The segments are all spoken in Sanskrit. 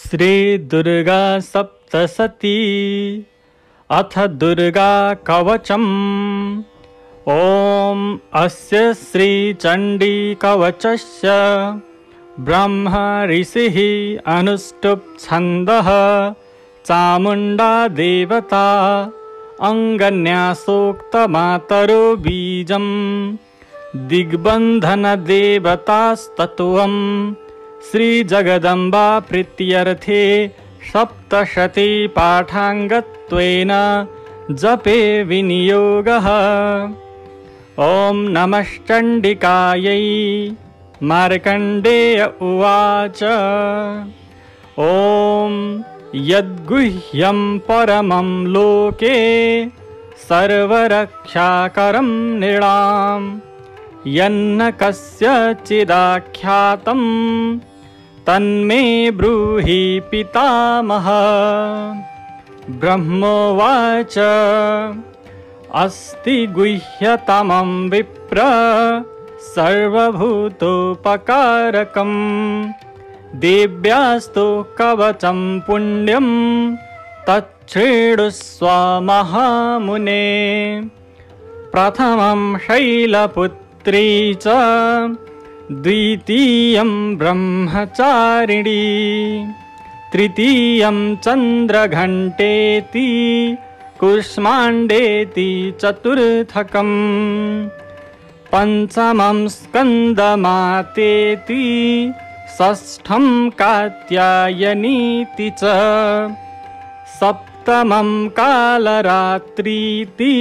श्री दुर्गा सप्तशती अथ दुर्गा कवचम्। ॐ अस्य श्री चण्डी कवचस्य ब्रह्म ऋषिः अनुष्टुप् छन्दः चामुण्डा देवता अङ्गन्यासोक्तमातरो बीजं दिग्बन्धन देवतास्तत्त्वम् श्री जगदम्बा प्रीत्यर्थे सप्तशती पाठाङ्गत्वेन जपे विनियोगः। ॐ नमश्चण्डिकायै। मार्कण्डेय उवाच। ॐ यद्गुह्यं परमं लोके सर्वरक्षाकरं नृणां यन्न कस्यचिदाख्यातं तन्मे ब्रूहि पितामह। ब्रह्मोवाच। अस्ति गुह्यतमं विप्र सर्वभूतोपकारकं देव्यास्तु कवचं पुण्यं तच्छृणुस्व महामुने। प्रथमं शैलपुत्री च द्वितीयं ब्रह्मचारिणी तृतीयं चन्द्रघण्टेति कूष्माण्डेति चतुर्थकम् पंचमं स्कन्दमातेति षष्ठं कात्यायनीति च सप्तमं कालरात्रीति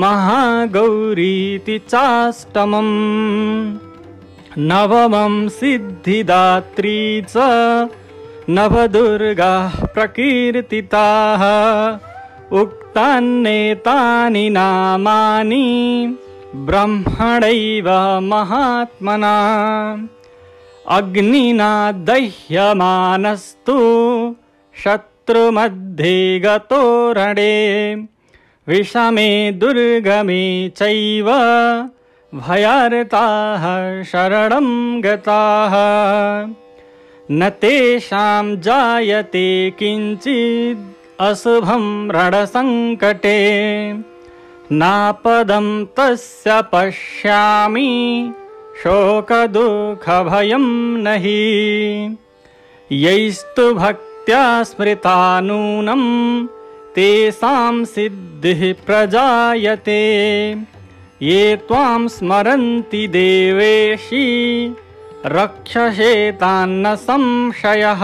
महागौरीति चाष्टमम् नवमं सिद्धिदात्री च नवदुर्गाः प्रकीर्तिताः उक्तान्येतानि नामानि ब्रह्मणैव महात्मना। अग्निना दह्यमानस्तु शत्रुमध्ये गतो रणे विषमे दुर्गमे चैव भयार्ताः शरणं गताः न तेषां जायते किञ्चिद् अशुभं रणसङ्कटे नापदं तस्य पश्यामि शोकदुःखभयं नहि यैस्तु भक्त्या स्मृता नूनं तेषां सिद्धिः प्रजायते ये त्वां स्मरन्ति देवेशि रक्षसे तान्न संशयः।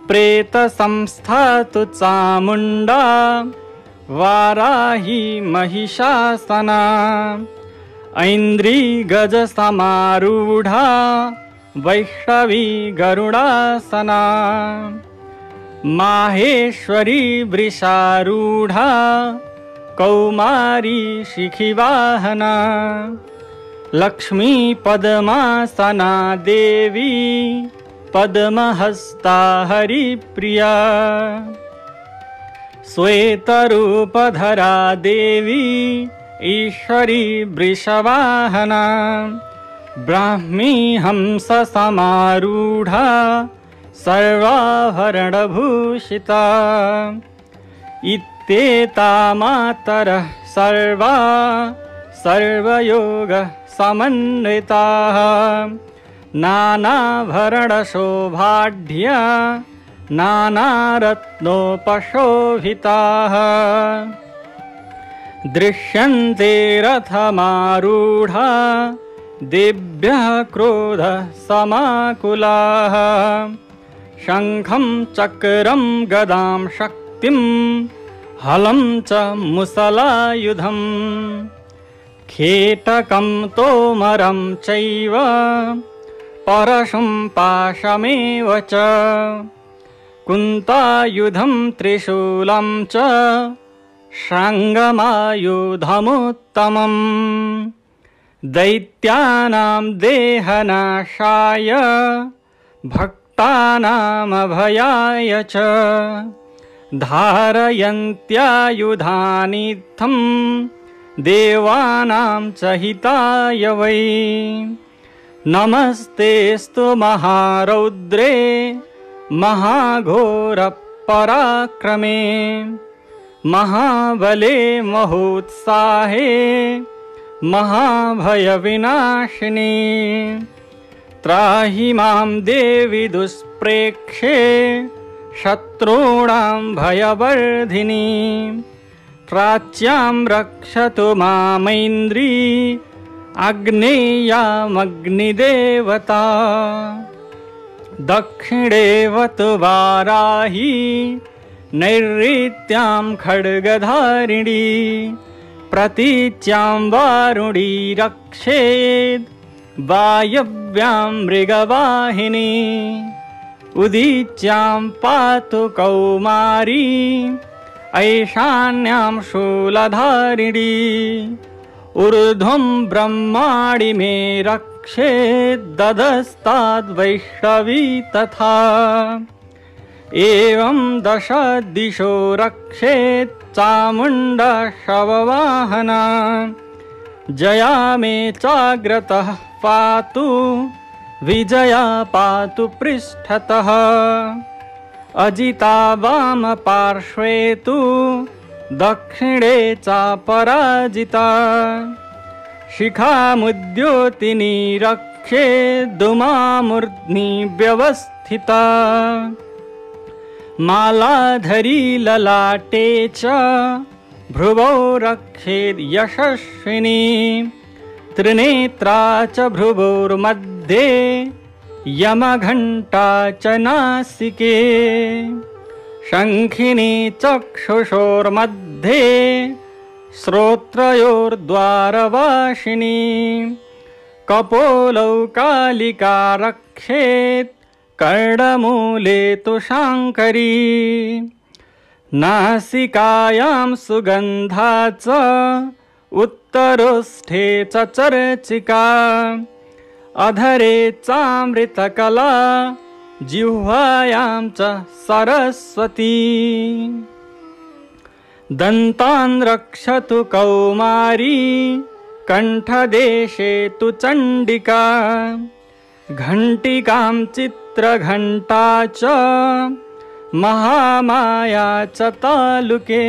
प्रेतसंस्था तु चामुण्डा वाराही महिषासना ऐन्द्री गजसमारूढा वैष्णवी गरुडासना माहेश्वरी वृषारूढा कौमारी शिखिवाहना लक्ष्मी पद्मासना देवी पद्महस्ता हरिप्रिया श्वेतरूपधरा देवी ईश्वरी वृषवाहना ब्राह्मी हंससमारूढा सर्वाभरणभूषिता इत्येता मातरः सर्वा सर्वयोगसमन्विताः नानाभरणशोभाढ्या नानारत्नोपशोभिताः दृश्यन्ते रथमारूढा देव्यः क्रोधसमाकुलाः शङ्खं चक्रं गदां शक्तिं हलं च मुसलायुधं खेटकं तोमरं चैव परशुं पाशमेव च कुन्तायुधं त्रिशूलं च शाङ्गमायुधमुत्तमम् दैत्यानां देहनाशाय भक्तानामभयाय च धारयन्त्यायुधानित्थं देवानां च हिताय वै नमस्तेऽस्तु महारौद्रे महाघोरपराक्रमे महाबले महोत्साहे महाभयविनाशिनी त्राहि मां देवि दुष्प्रेक्षे शत्रूणां भयवर्धिनी प्राच्यां रक्षतु मामैन्द्री आग्नेयामग्निदेवता दक्षिणेवतु वाराही नैऋत्यां खड्गधारिणी प्रतीच्यां वारुणी रक्षेत् वायव्यां मृगवाहिनी उदीच्यां पातु कौमारी ऐशान्यां शूलधारिणी ऊर्ध्वं ब्रह्माणि मे रक्षेत् दधस्ताद्वैष्णवी तथा एवं दश दिशो रक्षेत् चामुण्डा शववाहना जया मे चाग्रतः पातु विजया पातु पृष्ठतः अजिता वामपार्श्वे तु दक्षिणे चापराजिता शिखामुद्योतिनी रक्षेद्दुमामूर्ध्नि व्यवस्थिता मालाधरी ललाटे च भ्रुवौ रक्षेद् यशस्विनी त्रिनेत्रा च भ्रुवोर्मध्ये यमघण्टा च नासिके शङ्खिनी चक्षुषोर्मध्ये श्रोत्रयोर्द्वारवासिनी कपोलौ कालिका रक्षेत् कर्णमूले तु शाङ्करी नासिकायां सुगन्धा च उत्तरोष्ठे च चर्चिका अधरे चामृतकला जिह्वायां च सरस्वती दन्तान् रक्षतु कौमारी कण्ठदेशे तु चण्डिका घण्टिकां चित्रघण्टा च महामाया च तालुके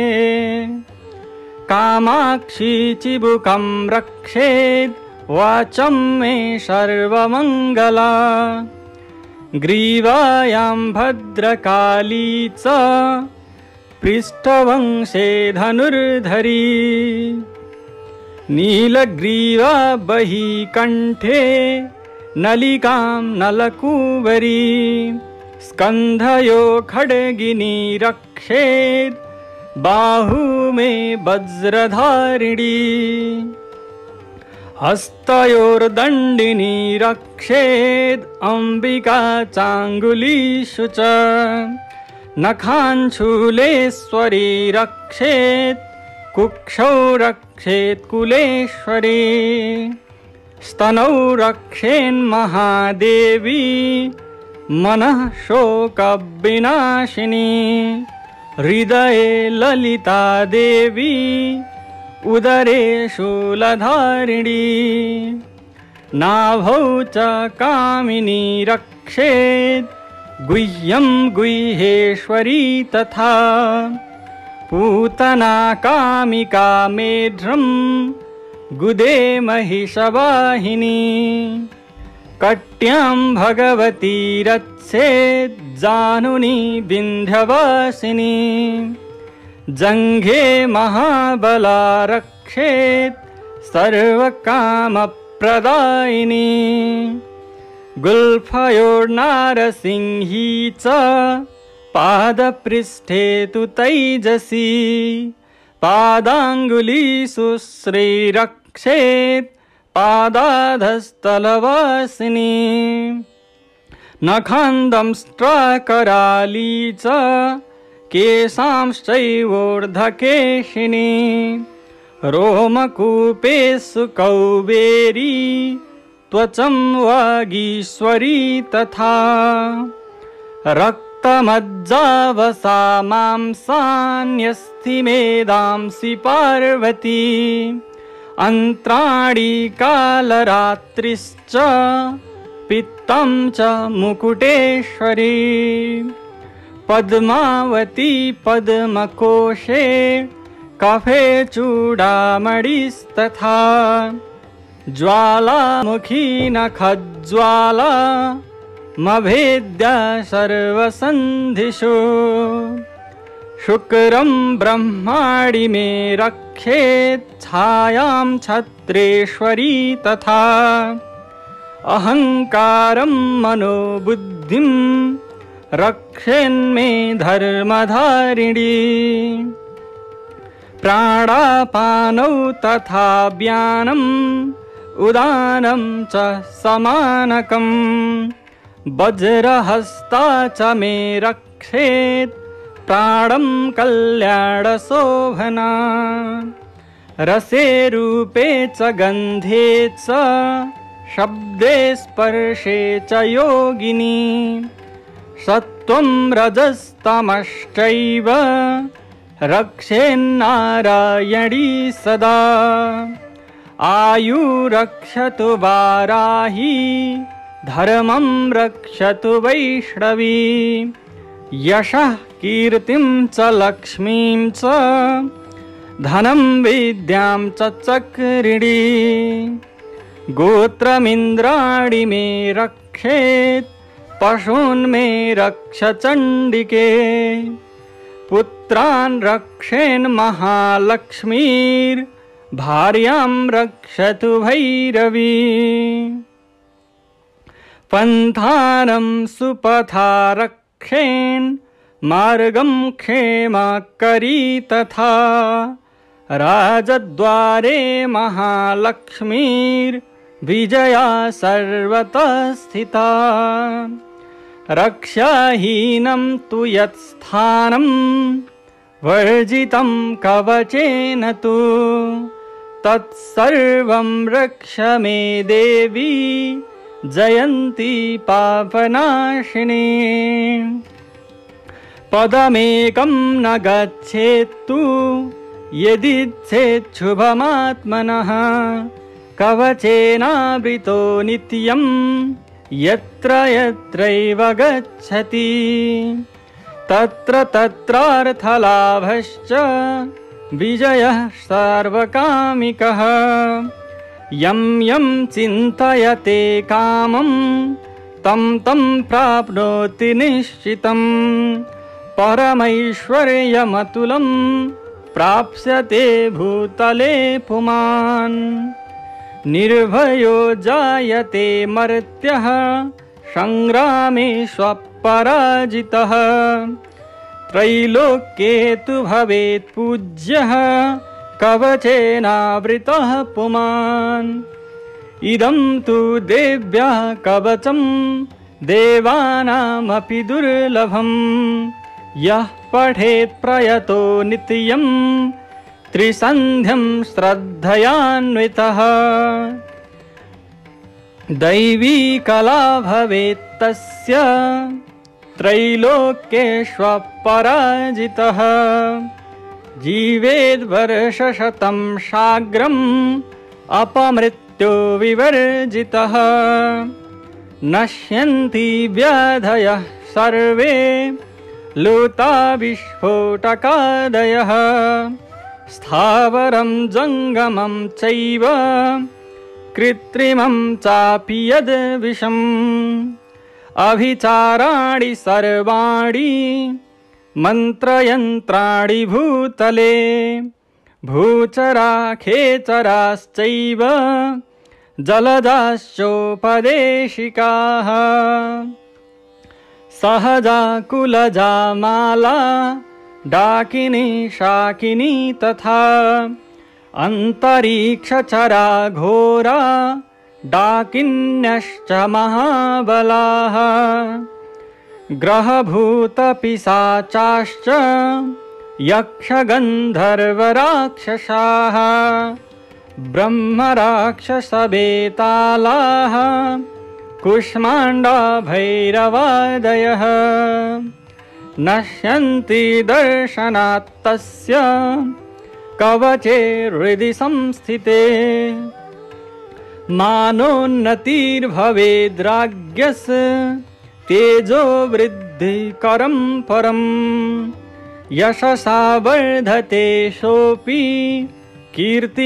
कामाक्षी चिबुकं रक्षेत् वाचं मे सर्वमङ्गला ग्रीवायां भद्रकाली च पृष्ठवंशे धनुर्धरी नीलग्रीवा बहिकण्ठे नलिकां नलकूवरी स्कन्धयो खड्गिनी रक्षेत् बाहू मे वज्रधारिणी हस्तयोर्दण्डिनी रक्षेद् अम्बिका चाङ्गुलीषु च नखाञ्छूलेश्वरी रक्षेत् कुक्षौ रक्षेत् कुलेश्वरी स्तनौ रक्षेन्महादेवी मनः शोकविनाशिनी हृदये ललिता देवी उदरे शूलधारिणी नाभौ च कामिनी रक्षेत् गुह्यं गुह्येश्वरी तथा पूतना कामिका मेढ्रं गुदे महिषवाहिनी कट्यां भगवती रक्षेत् जानुनी विन्ध्यवासिनी जङ्घे महाबला रक्षेत् सर्वकामप्रदायिनी गुल्फयोर्नारसिंही च पादपृष्ठे तु तैजसी पादाङ्गुलीषु श्रीरक्षेत् पादाधस्तलवासिनी नखान्दंष्ट्राकराली च केशांश्चैवोर्ध्वकेशिनी रोमकूपेषु कौबेरी त्वचं वागीश्वरी तथा रक्तमज्जावसा मांसान्यस्थिमेदांसि पार्वती अन्त्राणि कालरात्रिश्च पित्तं च मुकुटेश्वरी पद्मावती पद्मकोशे कफे चूडामणिस्तथा ज्वालामुखी नखज्वाला मभेद्या सर्वसन्धिषु शुक्रं ब्रह्माणि मे रक्षेत् छायां छत्रेश्वरी तथा अहङ्कारं मनोबुद्धिं रक्षेन्मे धर्मधारिणी प्राणापानौ तथा व्यानम् उदानं च समानकम् वज्रहस्ता च मे रक्षेत् प्राणं कल्याणशोभना रसे रूपे च गन्धे च शब्दे स्पर्शे च योगिनी सत्वं रजस्तमश्चैव रक्षेन्नारायणी सदा आयुरक्षतु वाराही धर्मं रक्षतु वैष्णवी यशः कीर्तिं च लक्ष्मीं च धनं विद्यां च चक्रिणी गोत्रमिन्द्राणि मे रक्षेत् पशून् मे रक्ष चण्डिके पुत्रान् रक्षेन् महालक्ष्मीर्भार्यां रक्षतु भैरवी पन्थानं सुपथा रक्षेन् मार्गं क्षेमकरी तथा राजद्वारे महालक्ष्मीर्विजया सर्वतः स्थिता रक्षाहीनं तु यत्स्थानं वर्जितं कवचेन तु तत्सर्वं रक्ष मे देवी जयन्ती पापनाशिनी पदमेकं न गच्छेत्तु यदिच्छेत् शुभमात्मनः कवचेनावृतो नित्यं यत्र यत्रैव गच्छति तत्र तत्रार्थलाभश्च विजयः सार्वकामिकः यं यं चिन्तयते कामं तं तं प्राप्नोति निश्चितं परमैश्वर्यमतुलं प्राप्स्यते भूतले पुमान् निर्भयो जायते मर्त्यः संग्रामे स्वपराजितः त्रैलोक्ये तु भवेत् पूज्यः कवचेनावृतः पुमान् इदं तु देव्यः कवचं देवानामपि दुर्लभं यः पठेत् प्रयतो नित्यं त्रिसन्ध्यं श्रद्धयान्वितः दैवी कला भवेत् तस्य त्रैलोक्येष्वपराजितः जीवेद्वर्षशतं साग्रम् अपमृत्यो विवर्जितः नश्यन्ति व्याधयः सर्वे लुता विस्फोटकादयः स्थावरं जङ्गमं चैव कृत्रिमं चापि यद्विषम् अभिचाराणि सर्वाणि मन्त्रयन्त्राणि भूतले भूचरा खेचराश्चैव जलजाश्चोपदेशिकाः सहजा कुलजा माला डाकिनी शाकिनी तथा अन्तरिक्षचरा घोरा डाकिन्यश्च महाबलाः ग्रहभूतपिशाचाश्च यक्षगन्धर्वराक्षसाः ब्रह्मराक्षसबेतालाः कुष्माण्डा भैरवादयः नश्यन्ति दर्शनात् तस्य कवचे हृदि संस्थिते मानोन्नतिर्भवेद्राज्ञस्य तेजो वृद्धिकरं परम् यशसा वर्धते सोऽपि कीर्तिमण्डितभूतले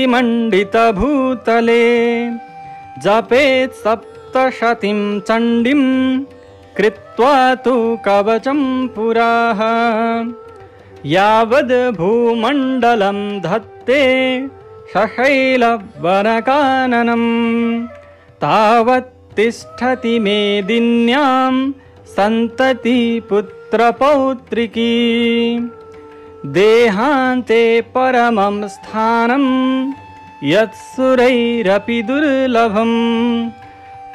जपेत् सप्तशतीं चण्डीं कृत्वा तु कवचं पुरः यावद् भूमण्डलं धत्ते सशैलवनकाननं तावत् तिष्ठति मेदिन्यां सन्तति पुत्रपौत्रिकी देहान्ते परमं स्थानं यत्सुरैरपि दुर्लभं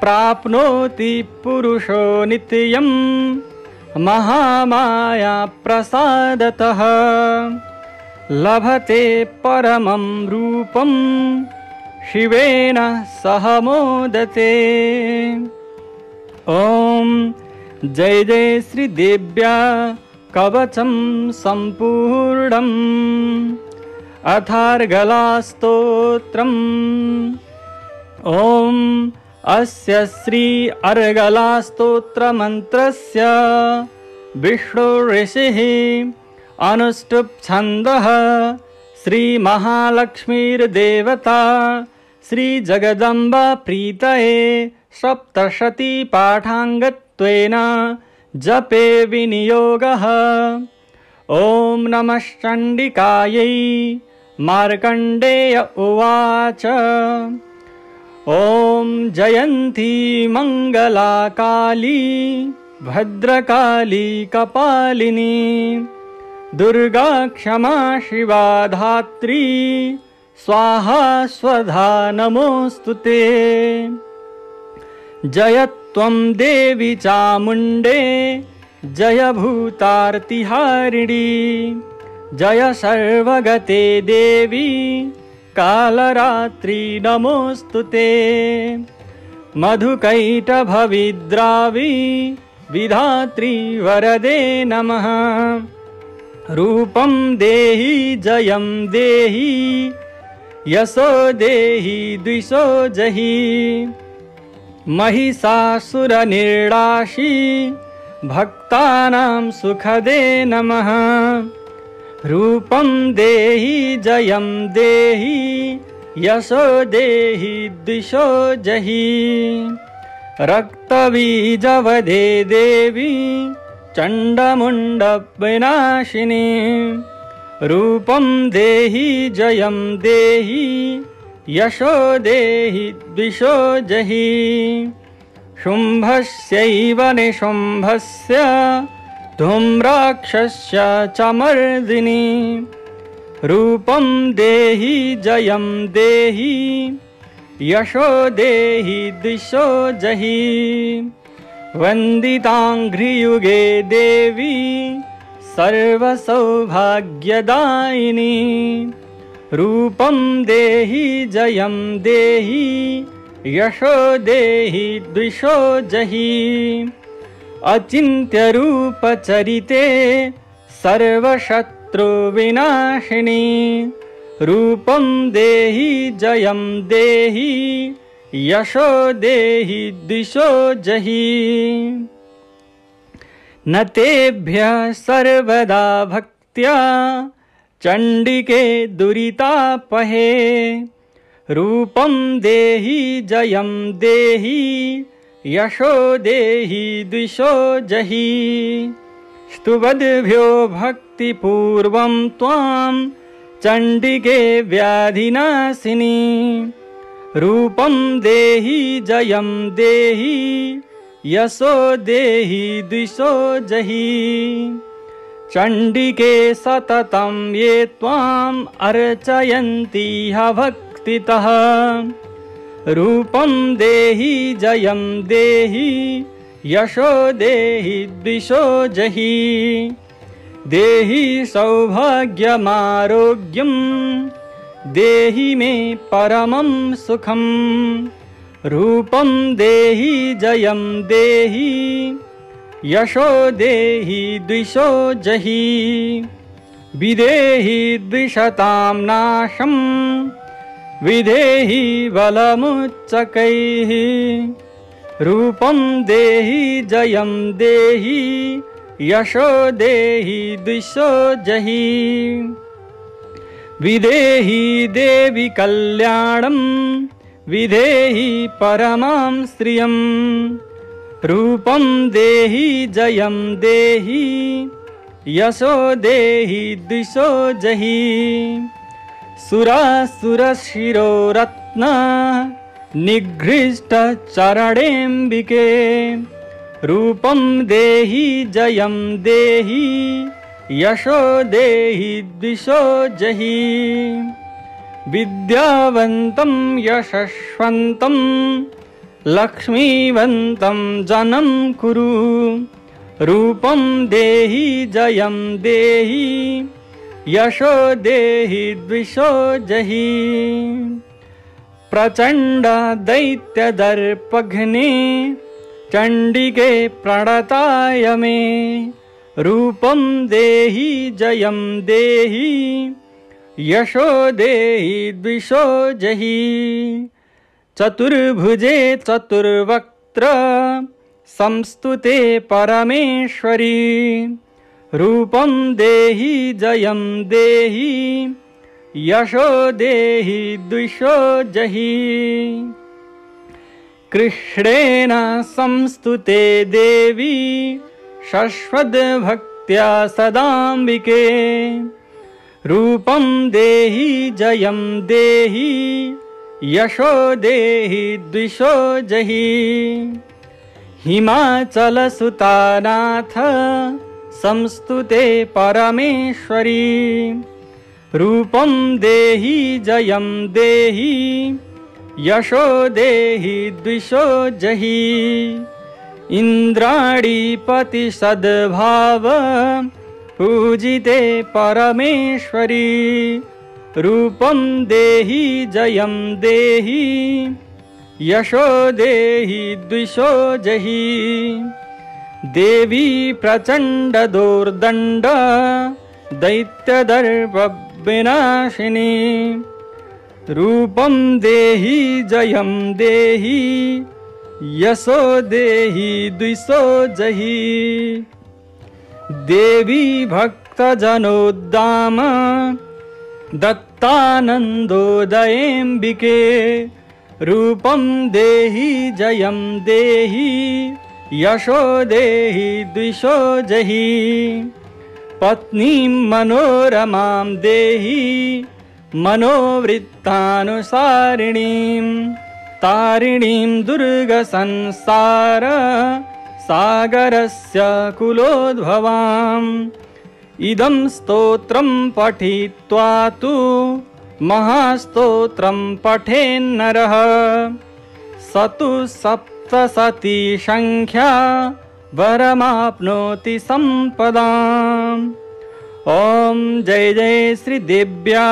प्राप्नोति पुरुषो नित्यं महामाया प्रसादतः लभते परमं रूपं शिवेन सह मोदते। ॐ जय जय श्रीदेव्या कवचं सम्पूर्णम् अथार्गलास्तोत्रम्। ॐ अस्य श्री अर्गलास्तोत्रमन्त्रस्य विष्णु ऋषिः अनुष्टुप् छन्दः श्रीमहालक्ष्मीर्देवता श्रीजगदम्बा प्रीतये सप्तशती पाठाङ्गत्वेन जपे विनियोगः। ॐ नमः चण्डिकायै। मार्कण्डेय उवाच ॐ जयन्ती मङ्गला काली भद्रकाली कपालिनी दुर्गा क्षमा शिवा धात्री स्वाहा स्वधा नमोऽस्तुते। जय त्वं देवी चामुण्डे जय भूतार्तिहारिणी जय सर्वगते देवी कालरात्रि नमोऽस्तुते। मधुकैटभविद्रावी विधात्री वरदे नमः। रूपं देहि जयं देहि यशो देहि द्विषो जहि महिषासुरनिर्णाशी भक्तानां सुखदे नमः। रूपं देहि जयं देहि यशो देहि द्विषो जहि रक्तबीजवधे देवी चण्डमुण्डविनाशिनी। रूपं देहि जयं देहि यशो देहि द्विषो जहि शुम्भस्यैव निशुम्भस्य धूम्राक्षस्य च मर्दिनी। रूपं देहि जयं देहि यशो देहि द्विषो जहि वन्दिताङ्घ्रियुगे देवी सर्वसौभाग्यदायिनी। रूपं देहि जयं देहि यशो देहि द्विषो जहि अचिन्त्यरूपचरिते सर्वशत्रुविनाशिनी। रूपं देहि जयं देहि यशो देहि द्विषो जहि न तेभ्यः सर्वदा भक्त्या चण्डिके दुरितापहे। रूपं देहि जयं देहि यशो देहि द्विषो जहि स्तुवद्भ्यो भक्तिपूर्वं त्वां चण्डिके व्याधिनाशिनी। रूपं देहि जयं देहि यशो देहि द्विषो जहि चण्डिके सततं ये त्वाम् अर्चयन्ति भक्तितः। रूपं देहि जयं देहि यशो देहि द्विषो जहि देहि सौभाग्यमारोग्यं देहि मे परमं सुखं। रूपं देहि जयं देहि यशो देहि द्विषो जहि विदेहि द्विषतां नाशं विधेहि बलमुच्चकैः रूपं देहि जयं देहि यशो देहि द्विषो जहि विधेहि देवि कल्याणं विधेहि परमां श्रियं रूपं देहि जयं देहि यशो देहि द्विषो जहि सुरासुरशिरो रत्न निघृष्ट चरणेऽम्बिके रूपं देहि जयं देहि यशो देहि द्विषो जहि विद्यावन्तं यशस्वन्तं लक्ष्मीवन्तं जनं कुरु रूपं देहि जयं देहि यशो देहि द्विषो जहि प्रचण्ड दैत्यदर्पघ्ने चण्डिके प्रणताय मे रूपं देहि जयं देहि यशो देहि द्विषो जहि चतुर्भुजे चतुर्वक्त्र संस्तुते परमेश्वरी रूपं देहि जयं देहि यशो देहि द्विषो जहि कृष्णेन संस्तुते देवी शश्वद्भक्त्या सदाम्बिके रूपं देहि जयं देहि यशो देहि द्विषो जहि हिमाचलसुतानाथ संस्तुते परमेश्वरी रूपं देहि जयं देहि यशो देहि द्विषो जहि इन्द्राणीपति सद्भाव पूजिते परमेश्वरी रूपं देहि जयं देहि यशो देहि द्विषो जहि देवी प्रचण्ड दोर्दण्ड दैत्यदर्पविनाशिनी रूपं देहि जयं देहि यशो देहि द्विषो जहि देवी भक्तजनोद्दाम दत्तानन्दोदयेऽम्बिके रूपं देहि जयं देहि यशो देहि द्विषो जहि पत्नीं मनोरमां देहि मनोवृत्तानुसारिणीं तारिणीं दुर्गसंसार सागरस्य कुलोद्भवाम् इदं स्तोत्रं पठित्वा तु महास्तोत्रं पठेन्नरः स तु सप्तशती संख्या वरमाप्नोति सम्पदाम् ॐ जय जय श्रीदेव्या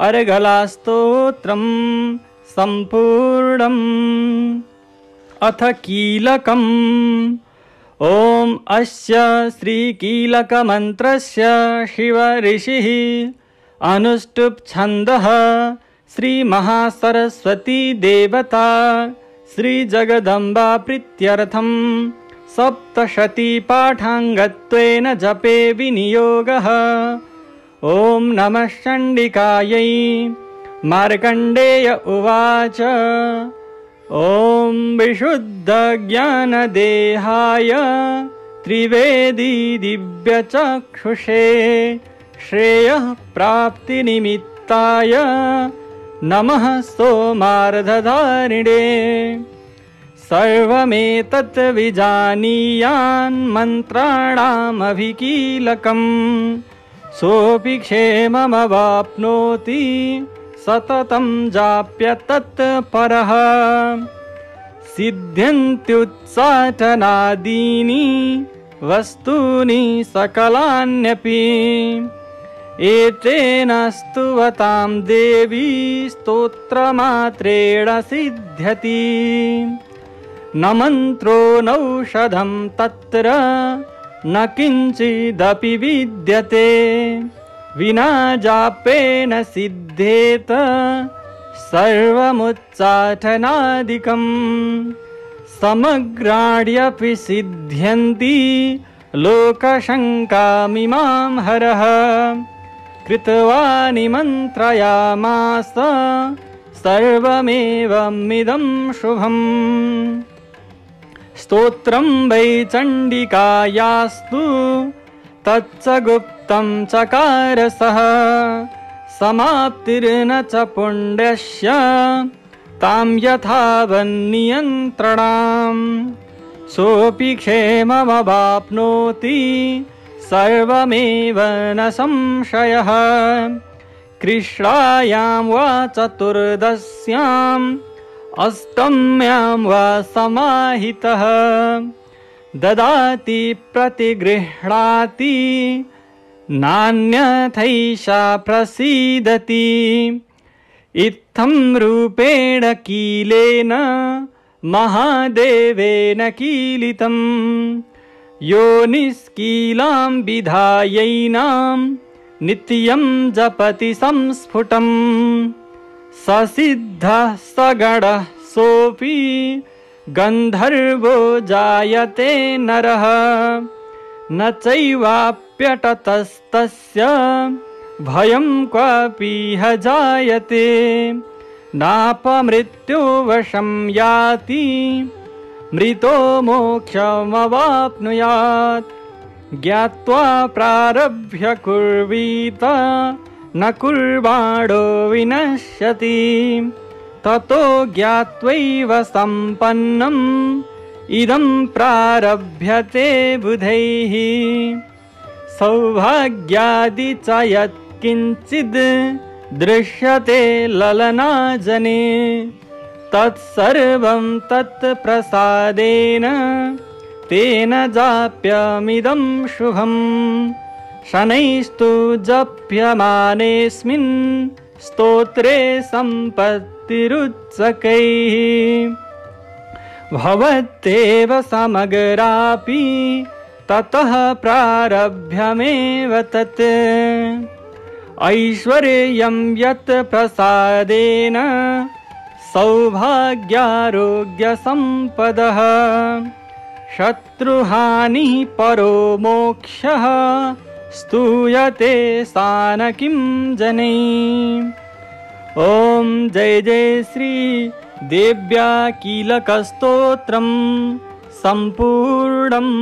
अर्गलास्तोत्रं सम्पूर्णम् अथ कीलकम् ॐ अस्य श्रीकीलकमन्त्रस्य शिवऋषिः अनुष्टुप् छन्दः श्रीमहासरस्वती देवता श्रीजगदम्बा प्रीत्यर्थं सप्तशतीपाठाङ्गत्वेन जपे विनियोगः ॐ नमः चण्डिकायै मार्कण्डेय उवाच ॐ विशुद्धज्ञानदेहाय त्रिवेदी दिव्यचक्षुषे श्रेयः प्राप्तिनिमित्ताय नमः सोमार्धधारिणे सर्वमेतत् विजानीयान् मन्त्राणामभिकीलकम् सोऽपि क्षेममवाप्नोति सततं जाप्य तत्परः सिद्ध्यन्त्युच्चाटनादीनि वस्तूनि सकलान्यपि एतेन स्तुवतां देवी स्तोत्रमात्रेण सिद्ध्यति न मन्त्रो नौषधं तत्र न किञ्चिदपि विद्यते विना जापेन सिद्धेत सर्वमुच्चाटनादिकम् समग्राण्यपि सिद्ध्यन्ति लोकशङ्कामिमां हरः कृत्वा निमन्त्रयामास सर्वमेवमिदं शुभम् स्तोत्रं वै चण्डिकायास्तु तच्च गुप्तं चकारसः समाप्तिर्न च पुण्यस्य तां यथावन्नियन्त्रणाम् सोऽपि क्षेममवाप्नोति सर्वमेव न संशयः कृष्णायां वा चतुर्दश्याम् अष्टम्यां वा समाहितः ददाति प्रतिगृह्णाति नान्यथैषा प्रसीदति इत्थं रूपेण कीलेन महादेवेन कीलितं यो निष्कीलां विधायैनां नित्यं जपति संस्फुटम् ससिद्धः सगणः सोऽपि गन्धर्वो जायते नरः न चैवाप्यटतस्तस्य भयं क्वापीह जायते नापमृत्यो वशं याति मृतो मोक्षमवाप्नुयात् ज्ञात्वा प्रारभ्य कुर्वीत न कुर्वाणो विनश्यति ततो ज्ञात्वैव सम्पन्नम् इदं प्रारभ्यते बुधैः सौभाग्यादि च यत्किञ्चिद् दृश्यते ललनाजने तत्सर्वं तत्प्रसादेन तेन जाप्यमिदं शुभम् शनैस्तु जप्यमानेऽस्मिन् स्तोत्रे सम्पत्तिरुच्चकैः भवत्येव समग्रापि ततः प्रारभ्यमेव तत् ऐश्वर्यं यत् प्रसादेन सौभाग्यारोग्यसम्पदः शत्रुहानिः परो मोक्षः स्तूयते सानकिं जनैः। ॐ जय जय श्री देव्या कीलकस्तोत्रम् सम्पूर्णम्।